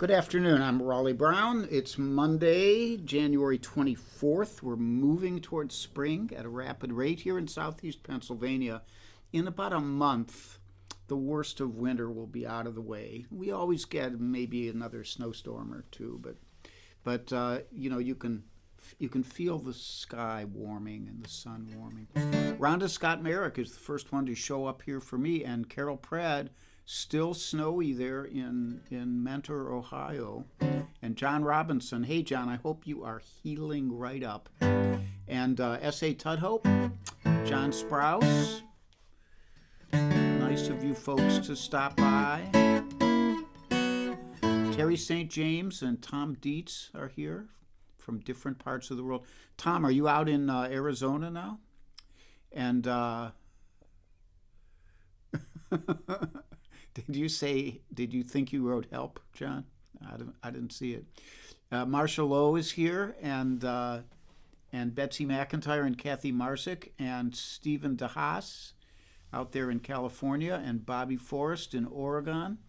Good afternoon. I'm Raleigh Brown. It's Monday, January 24th. We're moving towards spring at a rapid rate here in southeast Pennsylvania. In about a month, the worst of winter will be out of the way. We always get maybe another snowstorm or two, but you can feel the sky warming and the sun warming. Rhonda Scott Merrick is the first one to show up here for me, and Carol Pratt. Still snowy there in Mentor, Ohio. And John Robinson. Hey, John, I hope you are healing right up. And S.A. Tudhope, John Sprouse. Nice of you folks to stop by. Terry St. James and Tom Dietz are here from different parts of the world. Tom, are you out in Arizona now? And did you think you wrote help, John? I didn't see it. Marcia Lowe is here, and Betsy McIntyre and Kathy Marsick and Stephen DeHaas out there in California, and Bobby Forrest in Oregon,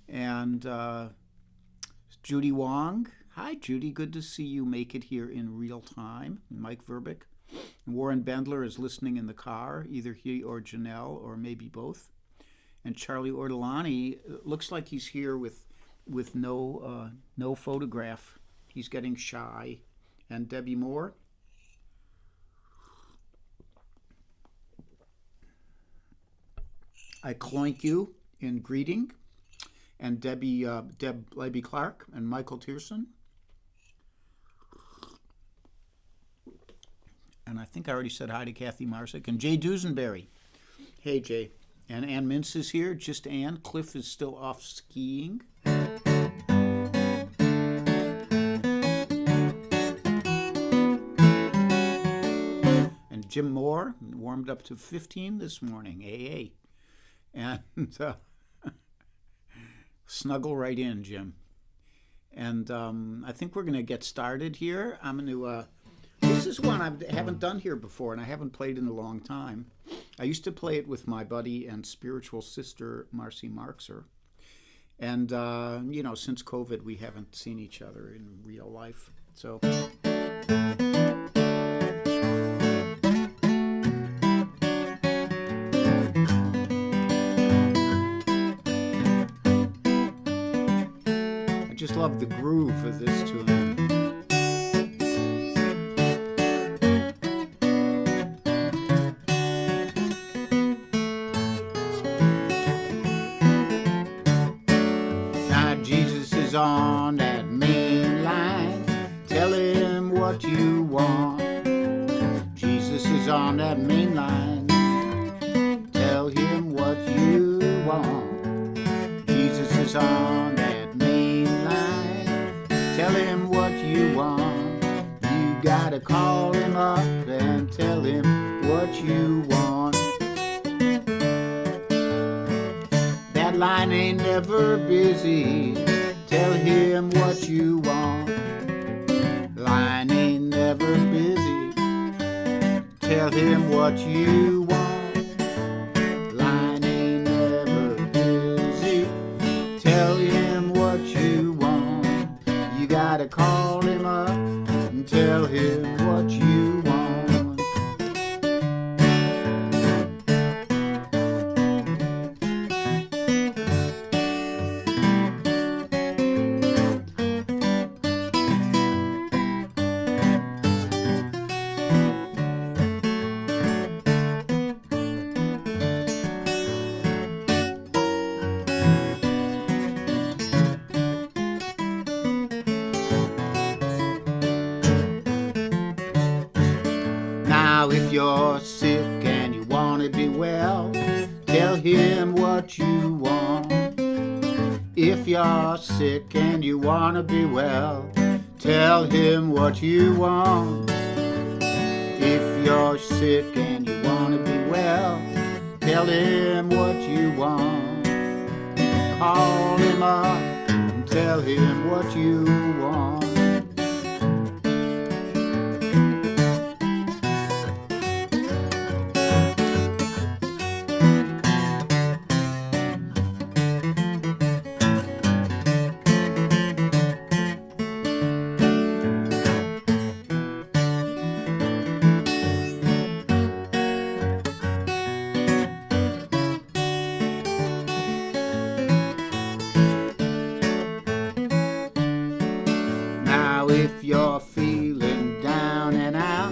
and Judy Wong. Hi, Judy. Good to see you make it here in real time. Mike Verbeek. Warren Bendler is listening in the car, either he or Janelle, or maybe both. And Charlie Ortolani looks like he's here with no photograph. He's getting shy. And Debbie Moore. I cloink you in greeting. And Deb Leby Clark and Michael Tierson. And I think I already said hi to Kathy Marsick. And Jay Dusenberry. Hey, Jay. And Ann Mintz is here, just Ann. Cliff is still off skiing. And Jim Moore warmed up to 15 this morning, AA. And snuggle right in, Jim. And I think we're going to get started here. I'm going to... This is one I haven't done here before, and I haven't played in a long time. I used to play it with my buddy and spiritual sister, Marcy Marxer. And, since COVID, we haven't seen each other in real life. So... I just love the groove of this tune. On that main line, tell him what you want. Jesus is on that main line, tell him what you want. Jesus is on that main line, tell him what you want. You gotta call him up and tell him what you want. That line ain't never busy, tell him what you want. Line ain't never busy, tell him what you want. Line ain't never busy, tell him what you want. You gotta call him up and tell him what you want. Now if you're sick and you want to be well, tell him what you want. If you're sick and you want to be well, tell him what you want. If you're sick and you want to be well, tell him what you want. Call him up and tell him what you want. If you're feeling down and out,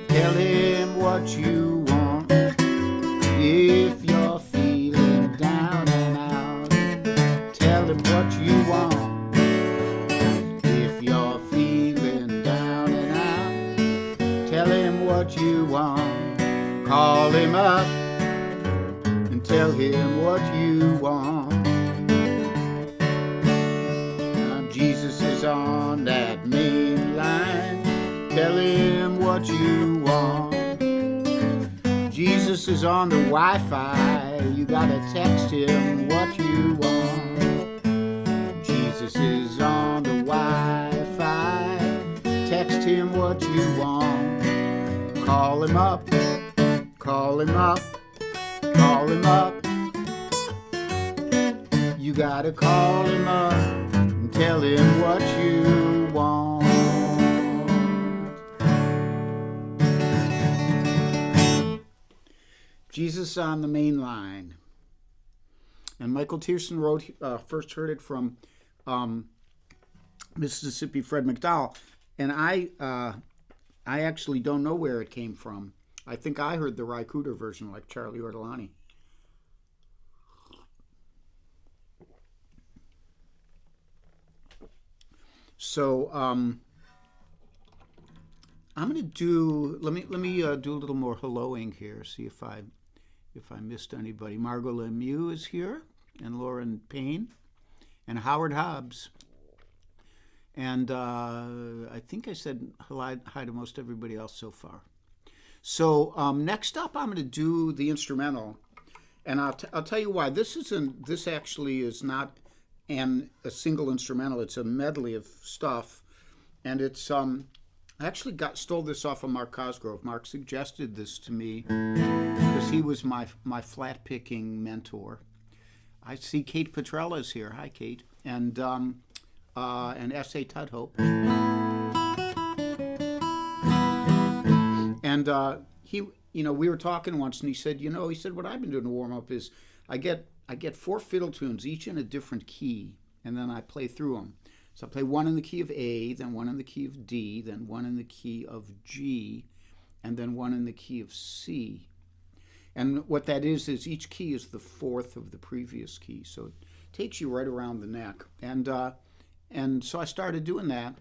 tell him what you want. If you're feeling down and out, tell him what you want. If you're feeling down and out, tell him what you want. Call him up and tell him what you want. Now Jesus is on that main line. Tell him what you want. Jesus is on the Wi-Fi. You gotta text him what you want. Jesus is on the Wi-Fi. Text him what you want. Call him up. Call him up. Call him up. You gotta call him up and tell him what you want. Jesus on the Main Line. And Michael Tierson wrote, first heard it from Mississippi Fred McDowell. And I actually don't know where it came from. I think I heard the Ry Cooder version, like Charlie Ortolani. So I'm going to do. Let me do a little more helloing here. See if I missed anybody. Margot Lemieux is here, and Lauren Payne, and Howard Hobbs. And I think I said hi to most everybody else so far. So next up, I'm going to do the instrumental, and I'll tell you why. This actually is not a single instrumental. It's a medley of stuff, and it's I actually stole this off of Mark Cosgrove. Mark suggested this to me because he was my flat picking mentor. I see Kate Petrella's here. Hi, Kate, and S.A. Tudhope. And he, we were talking once, and he said, what I've been doing to warm up is I get 4 fiddle tunes, each in a different key, and then I play through them. So I play one in the key of A, then one in the key of D, then one in the key of G, and then one in the key of C. And what that is each key is the 4th of the previous key, so it takes you right around the neck. And so I started doing that.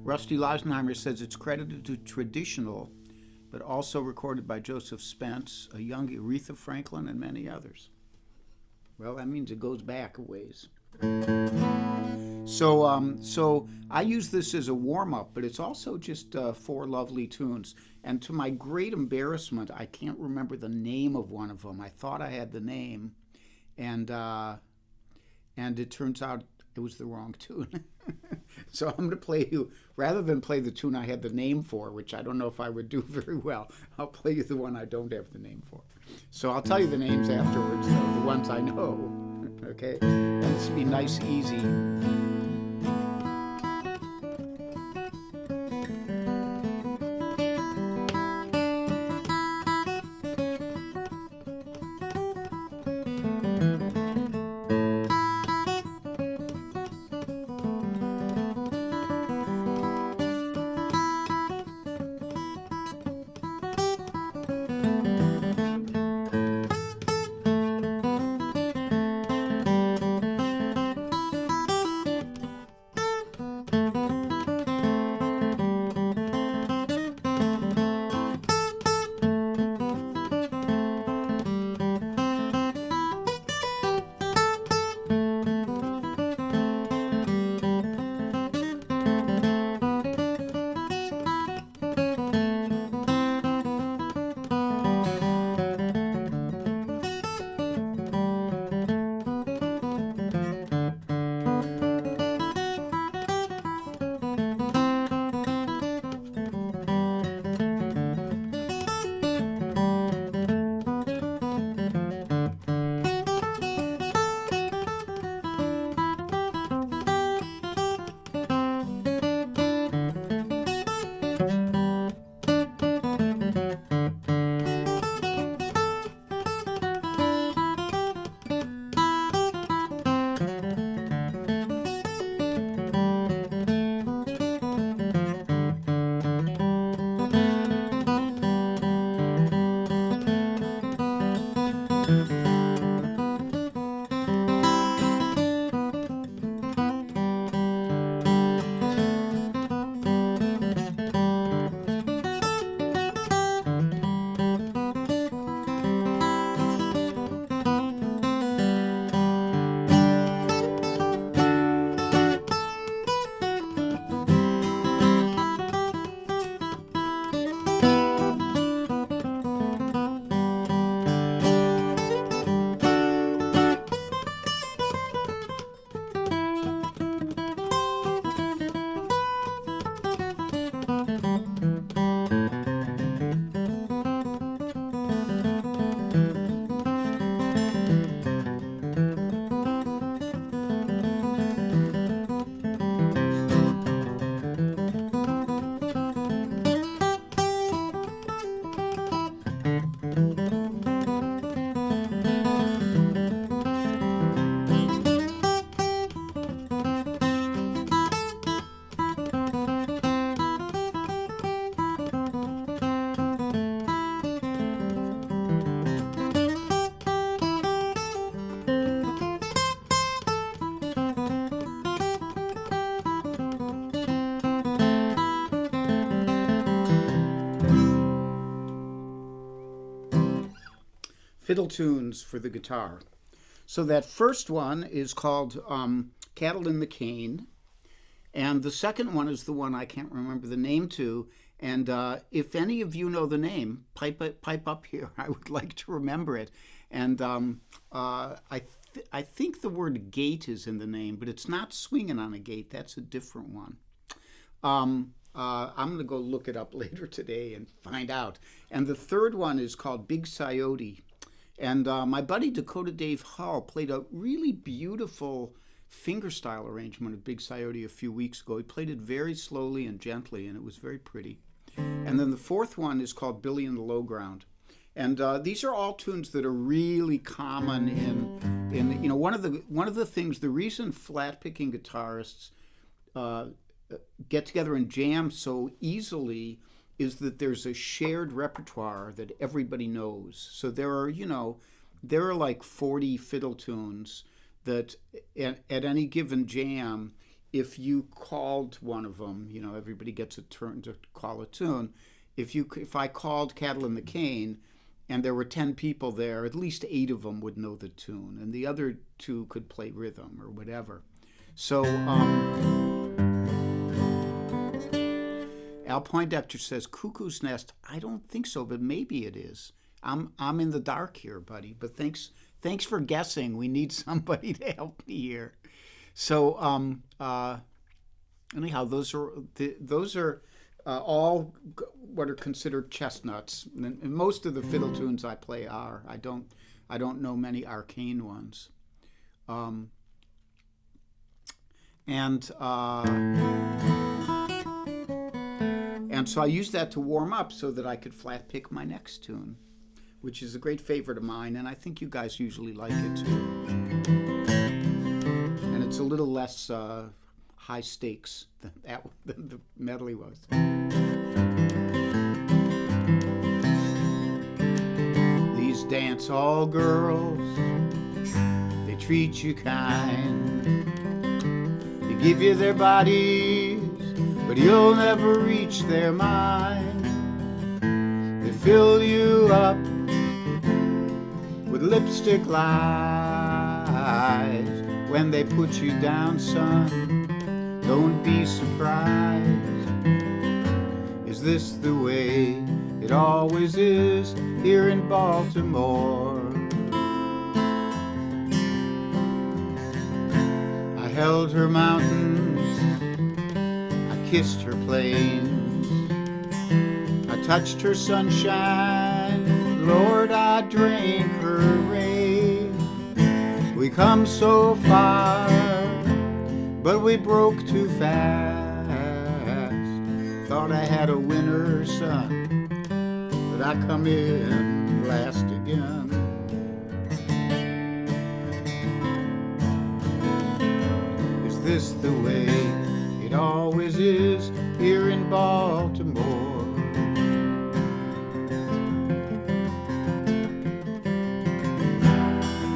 Rusty Leisenheimer says it's credited to traditional, but also recorded by Joseph Spence, a young Aretha Franklin, and many others. Well, that means it goes back a ways. So I use this as a warm-up, but it's also just 4 lovely tunes. And to my great embarrassment, I can't remember the name of one of them. I thought I had the name, and it turns out it was the wrong tune. So I'm going to play you, rather than play the tune I had the name for, which I don't know if I would do very well, I'll play you the one I don't have the name for. So I'll tell you the names afterwards, though, the ones I know. Okay? And this will be nice, easy. Fiddle Tunes for the guitar. So that first one is called Cattle in the Cane, and the second one is the one I can't remember the name to. And if any of you know the name, pipe up here. I would like to remember it. And I think the word gate is in the name, but it's not swinging on a gate. That's a different one. I'm going to go look it up later today and find out. And the third one is called Big Coyote. And my buddy Dakota Dave Hall played a really beautiful fingerstyle arrangement of Big Coyote a few weeks ago. He played it very slowly and gently, and it was very pretty. And then the fourth one is called Billy in the Low Ground. And these are all tunes that are really common in one of the things, the reason flat picking guitarists get together and jam so easily is that there's a shared repertoire that everybody knows. So there are like 40 fiddle tunes that at any given jam, if you called one of them, everybody gets a turn to call a tune. If I called Cattle in the Cane and there were 10 people there, at least 8 of them would know the tune, and the other 2 could play rhythm or whatever. So Al Poindexter says Cuckoo's Nest. I don't think so, but maybe it is. I'm in the dark here, buddy. But thanks for guessing. We need somebody to help me here. So anyhow, those are all what are considered chestnuts. And most of the fiddle tunes I play are. I don't know many arcane ones. And so I used that to warm up so that I could flat pick my next tune, which is a great favorite of mine, and I think you guys usually like it too. And it's a little less high stakes than the medley was. These dancehall girls, they treat you kind. They give you their bodies, but you'll never reach their mind. They fill you up with lipstick lies. When they put you down, son, don't be surprised. Is this the way it always is here in Baltimore? I held her mountains, kissed her plains, I touched her sunshine, Lord, I drank her rain. We come so far, but we broke too fast. Thought I had a winner, son, but I come in last again. Is this the way it always is here in Baltimore?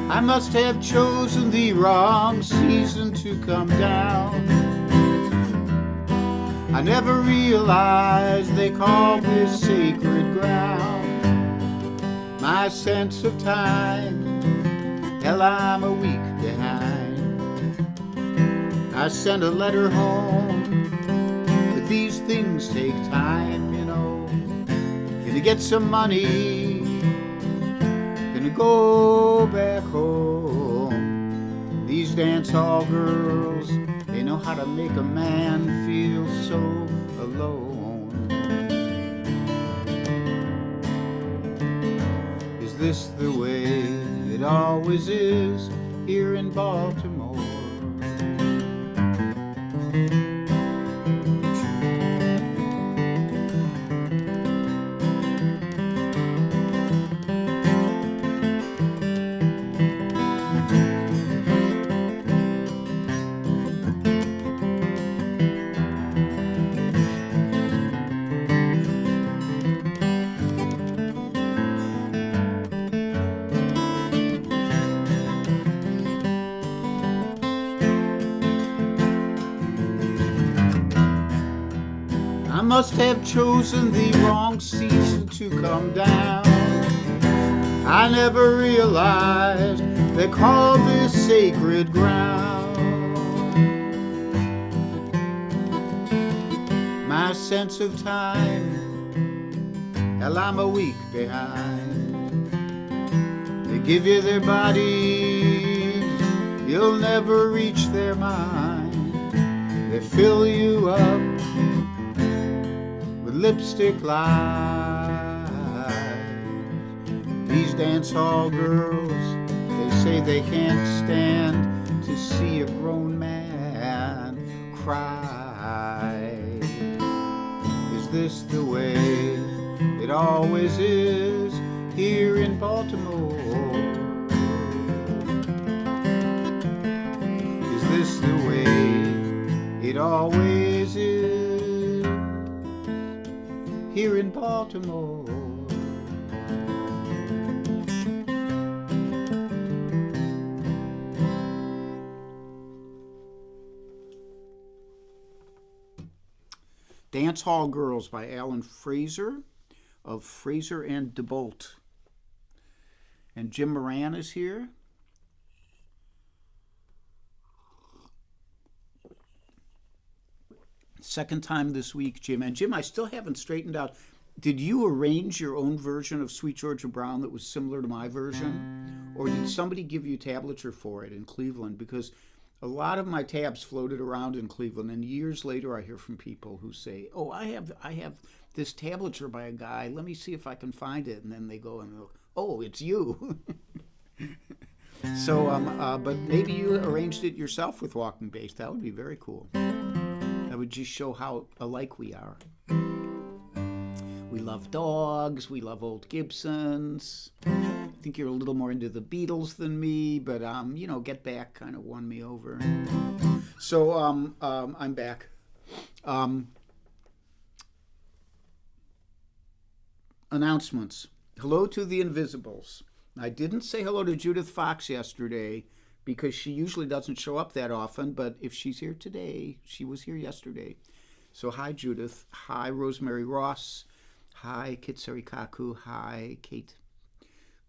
I must have chosen the wrong season to come down. I never realized they call this sacred ground. My sense of time, hell, I'm a week behind. I sent a letter home, but these things take time, Gonna get some money, gonna go back home. These dancehall girls, they know how to make a man feel so alone. Is this the way it always is here in Baltimore? I must have chosen the wrong season to come down. I never realized they call this sacred ground. My sense of time, hell, I'm a week behind. They give you their bodies, you'll never reach their mind. They fill you up with lipstick lies. These dancehall girls, they say they can't stand to see a grown man cry. Is this the way it always is here in Baltimore? Is this the way it always is here in Baltimore? Dancehall Girls by Alan Fraser of Fraser and DeBolt. And Jim Moran is here. Second time this week, Jim. And Jim, I still haven't straightened out, did you arrange your own version of Sweet Georgia Brown that was similar to my version? Or did somebody give you tablature for it in Cleveland? Because a lot of my tabs floated around in Cleveland, and years later I hear from people who say, "Oh, I have this tablature by a guy. Let me see if I can find it." And then they go and go, "Oh, it's you." So, but maybe you arranged it yourself with Walking Bass. That would be very cool. That would just show how alike we are. We love dogs. We love old Gibsons. I think you're a little more into the Beatles than me, but Get Back kind of won me over. So I'm back. Announcements. Hello to the Invisibles. I didn't say hello to Judith Fox yesterday because she usually doesn't show up that often, but if she's here today, she was here yesterday. So hi, Judith. Hi, Rosemary Ross. Hi, Kitsari Kaku. Hi, Kate.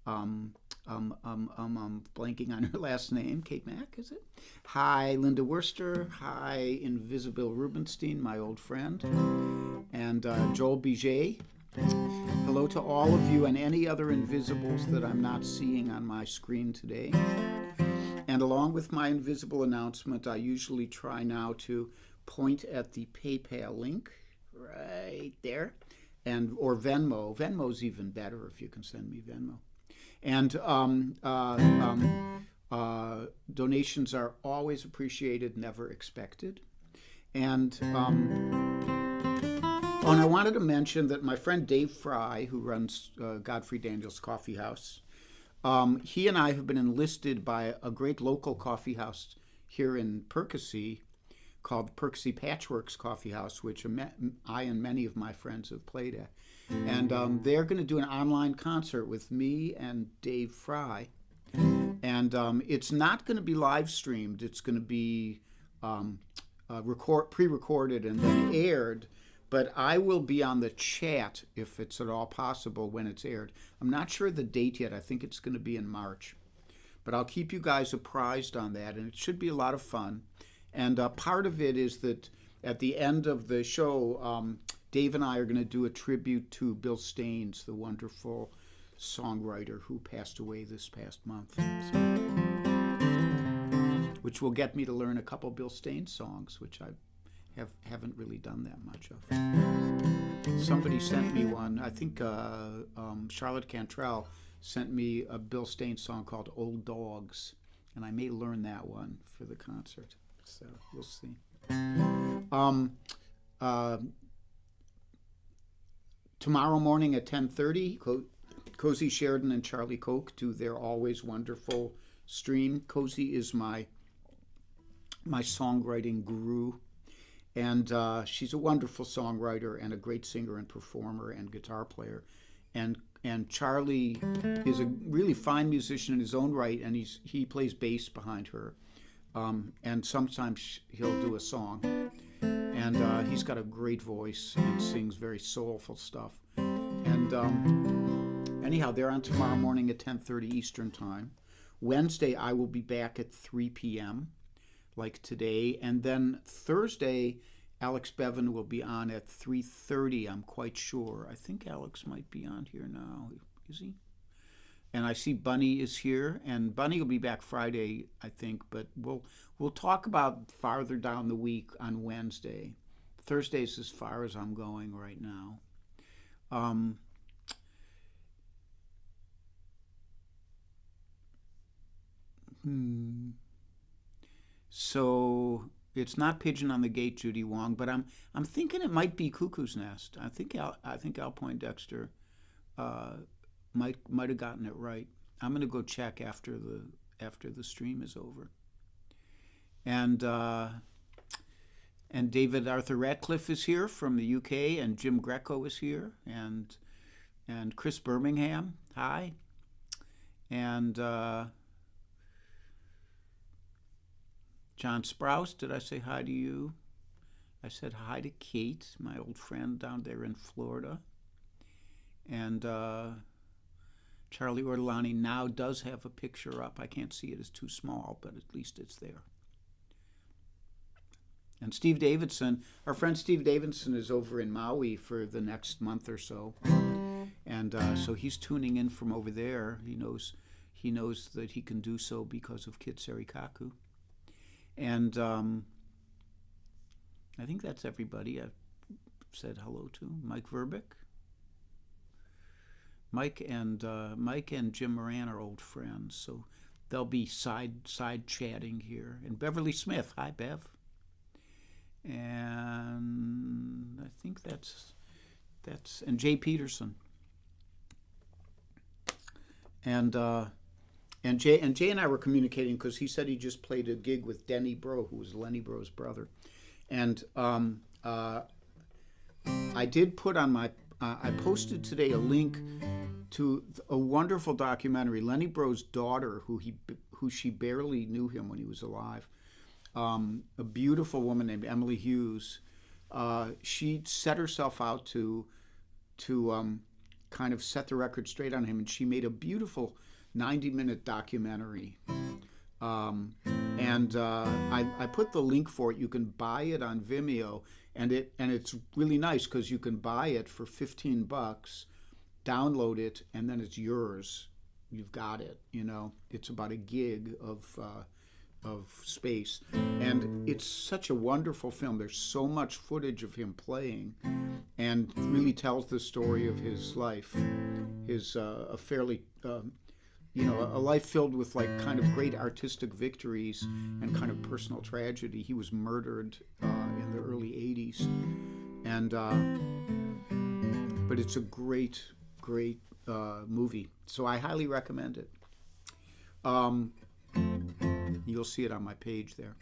I'm blanking on her last name. Kate Mack, is it? Hi, Linda Worcester. Hi, Invisible Rubenstein, my old friend. And Joel Biget. Hello to all of you and any other invisibles that I'm not seeing on my screen today. And along with my invisible announcement, I usually try now to point at the PayPal link right there, or Venmo. Venmo's even better if you can send me Venmo. And donations are always appreciated, never expected. And I wanted to mention that my friend Dave Fry, who runs Godfrey Daniels Coffee House, he and I have been enlisted by a great local coffee house here in Percy called Percy Patchworks Coffee House, which I and many of my friends have played at. And they're going to do an online concert with me and Dave Fry. And it's not going to be live streamed. It's going to be pre-recorded and then aired. But I will be on the chat, if it's at all possible, when it's aired. I'm not sure the date yet. I think it's going to be in March. But I'll keep you guys apprised on that, and it should be a lot of fun. And part of it is that at the end of the show, Dave and I are going to do a tribute to Bill Staines, the wonderful songwriter who passed away this past month. So, which will get me to learn a couple Bill Staines songs, which I haven't really done that much of. Somebody sent me one. I think Charlotte Cantrell sent me a Bill Staines song called Old Dogs, and I may learn that one for the concert. So we'll see. Tomorrow morning at 10:30, Cozy Sheridan and Charlie Koch do their always wonderful stream. Cozy is my songwriting guru. And she's a wonderful songwriter and a great singer and performer and guitar player. And Charlie is a really fine musician in his own right, and he plays bass behind her. And sometimes he'll do a song. And he's got a great voice and sings very soulful stuff. And anyhow, they're on tomorrow morning at 10:30 Eastern Time. Wednesday, I will be back at 3 p.m., like today. And then Thursday, Alex Bevan will be on at 3:30, I'm quite sure. I think Alex might be on here now. Is he? And I see Bunny is here, and Bunny will be back Friday, I think, but we'll talk about farther down the week on Wednesday. Thursday's as far as I'm going right now. So it's not Pigeon on the Gate, Judy Wong, but I'm thinking it might be Cuckoo's Nest. I think Al Poindexter might have gotten it right. I'm gonna go check after the stream is over. And David Arthur Ratcliffe is here from the UK, and Jim Greco is here, and Chris Birmingham, hi, and John Sprouse, did I say hi to you? I said hi to Kate, my old friend down there in Florida. And Charlie Ortolani now does have a picture up. I can't see it, it's too small, but at least it's there. And Steve Davidson, our friend Steve Davidson is over in Maui for the next month or so. And so he's tuning in from over there. He knows that he can do so because of Kit Serikaku. And I think that's everybody I've said hello to. Mike Verbeek. Mike and Jim Moran are old friends, so they'll be side chatting here. And Beverly Smith, hi Bev. And I think that's and Jay Peterson. And Jay and I were communicating because he said he just played a gig with Denny Bro, who was Lenny Bro's brother. And I did put on my I posted today a link to a wonderful documentary. Lenny Bro's daughter, who she barely knew him when he was alive, a beautiful woman named Emily Hughes. She set herself out to kind of set the record straight on him, and she made a beautiful 90-minute documentary. I put the link for it. You can buy it on Vimeo, and it's really nice because you can buy it for $15, download it, and then it's yours. You've got it. It's about a gig of space, and it's such a wonderful film. There's so much footage of him playing, and really tells the story of his life, a fairly a life filled with like kind of great artistic victories and kind of personal tragedy. He was murdered in the early 80s, and but it's a great movie, so I highly recommend it. You'll see it on my page there.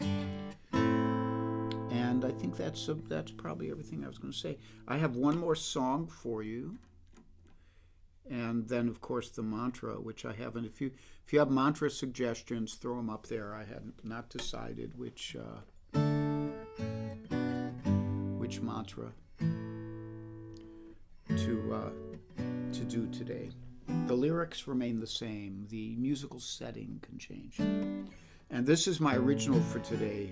And I think that's probably everything I was going to say. I have one more song for you, and then of course the mantra, which I haven't. If you have mantra suggestions, throw them up there. I had not decided which mantra to do today. The lyrics remain the same. The musical setting can change. And this is my original for today.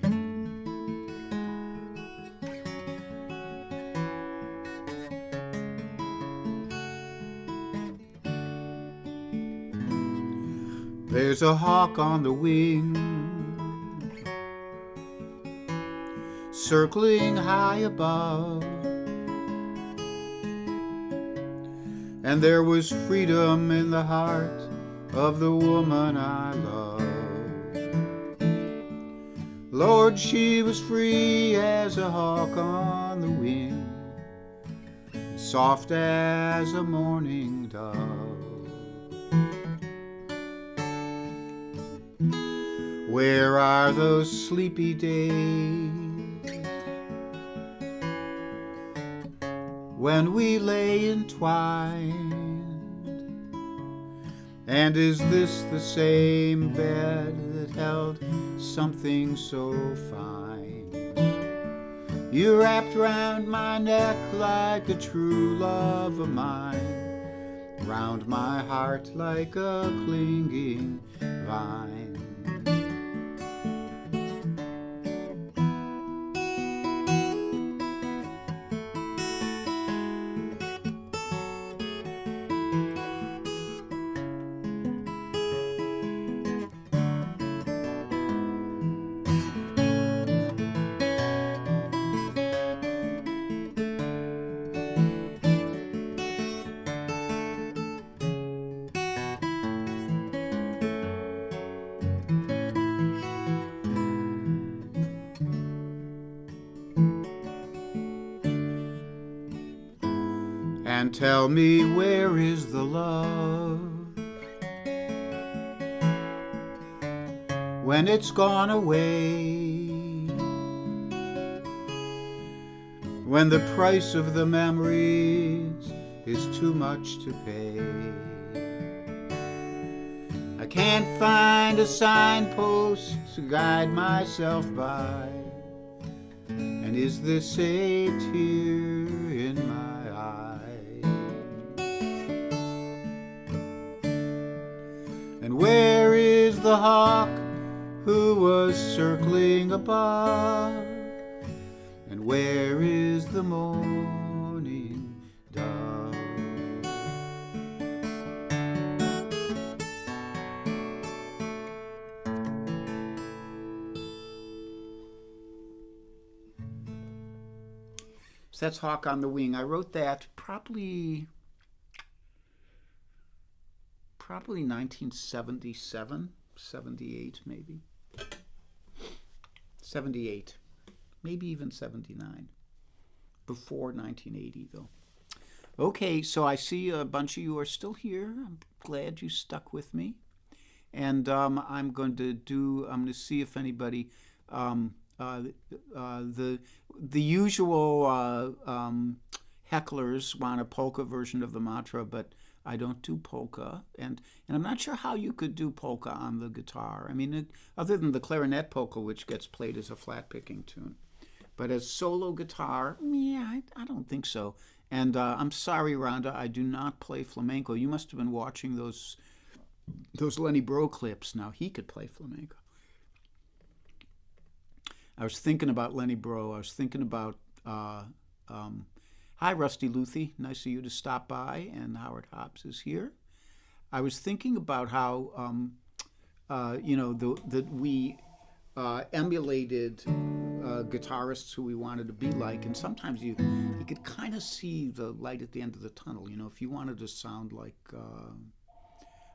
There's a hawk on the wing, circling high above, and there was freedom in the heart of the woman I love. Lord, she was free as a hawk on the wing, soft as a morning dove. Where are those sleepy days when we lay entwined? And is this the same bed that held something so fine? You wrapped round my neck like a true love of mine, round my heart like a clinging vine. And tell me, where is the love when it's gone away? When the price of the memories is too much to pay? I can't find a signpost to guide myself by. And is this a tear in my eye? And where is the hawk who was circling above? And where is the morning dove? So that's Hawk on the Wing. I wrote that probably 1977, 78 maybe. 78, maybe even 79. Before 1980 though. Okay, so I see a bunch of you are still here. I'm glad you stuck with me. And I'm going to see if anybody the usual hecklers want a polka version of the mantra, but I don't do polka, and I'm not sure how you could do polka on the guitar. I mean, other than the clarinet polka, which gets played as a flat picking tune, but as solo guitar, yeah, I don't think so. And I'm sorry, Rhonda, I do not play flamenco. You must have been watching those Lenny Bro clips. Now he could play flamenco. I was thinking about Lenny Bro. I was thinking about, hi, Rusty Luthi. Nice of you to stop by. And Howard Hobbs is here. I was thinking about how, that we emulated guitarists who we wanted to be like. And sometimes you could kind of see the light at the end of the tunnel. You know, if you wanted to sound like,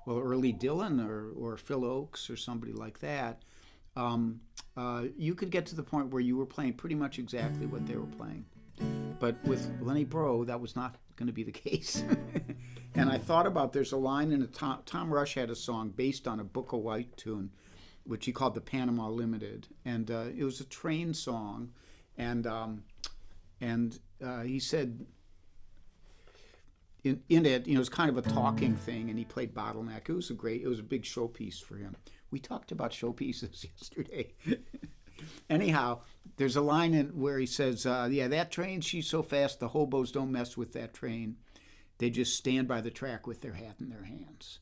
early Dylan or Phil Oakes or somebody like that, you could get to the point where you were playing pretty much exactly what they were playing. But with Lenny Bro, that was not going to be the case. And I thought about, there's a line in Tom Rush had a song based on a Booker White tune, which he called the Panama Limited. And it was a train song. And he said, in it, it was kind of a talking thing, and he played Bottleneck. It was a big showpiece for him. We talked about showpieces yesterday. Anyhow, there's a line in where he says, that train, she's so fast, the hobos don't mess with that train. They just stand by the track with their hat in their hands.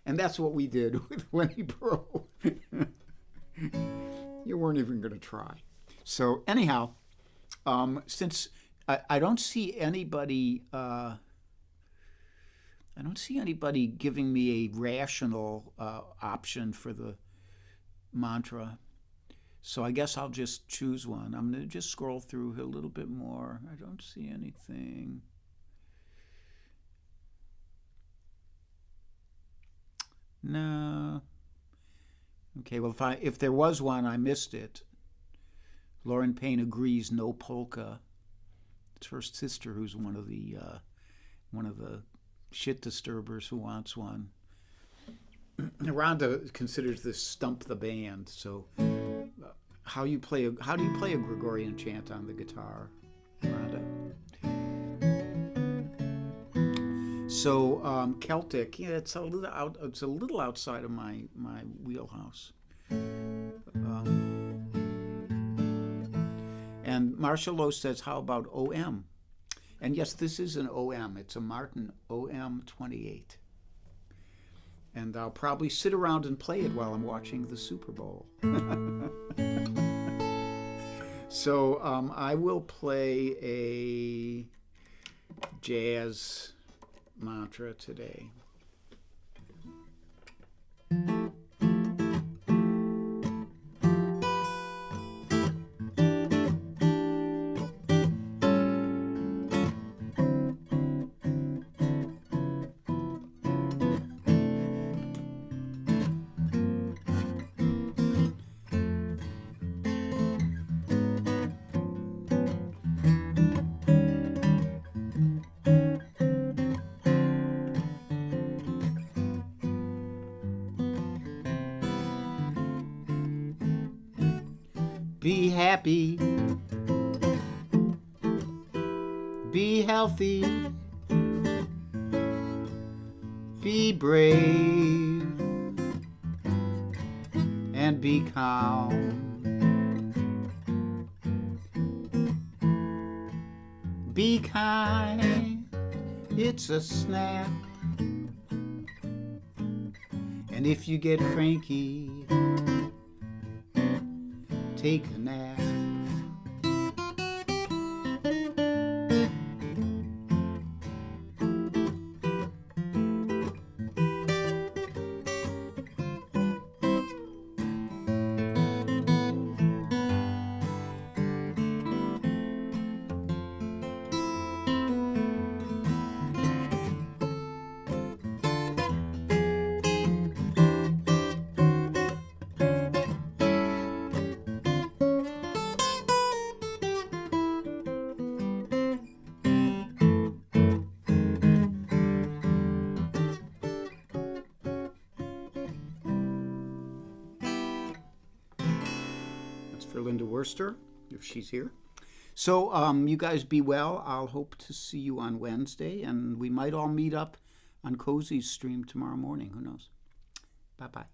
And that's what we did with Lenny Bro. You weren't even going to try. So anyhow, since I don't see anybody giving me a rational option for the mantra, so I guess I'll just choose one. I'm going to just scroll through a little bit more. I don't see anything. No. Okay, well, if there was one, I missed it. Lauren Payne agrees, no polka. It's her sister who's one of the shit disturbers who wants one. Rhonda considers this stump the band. So, how do you play a Gregorian chant on the guitar, Rhonda? So Celtic, yeah, it's a little outside of my wheelhouse. And Marcia Lowe says, how about OM? And yes, this is an OM. It's a Martin OM 28. And I'll probably sit around and play it while I'm watching the Super Bowl. So I will play a jazz mantra today. Be happy, be healthy, be brave, and be calm. Be kind, it's a snap. And if you get cranky, take a nap. For Linda Worster, if she's here. So you guys be well. I'll hope to see you on Wednesday, and we might all meet up on Cozy's stream tomorrow morning. Who knows? Bye-bye.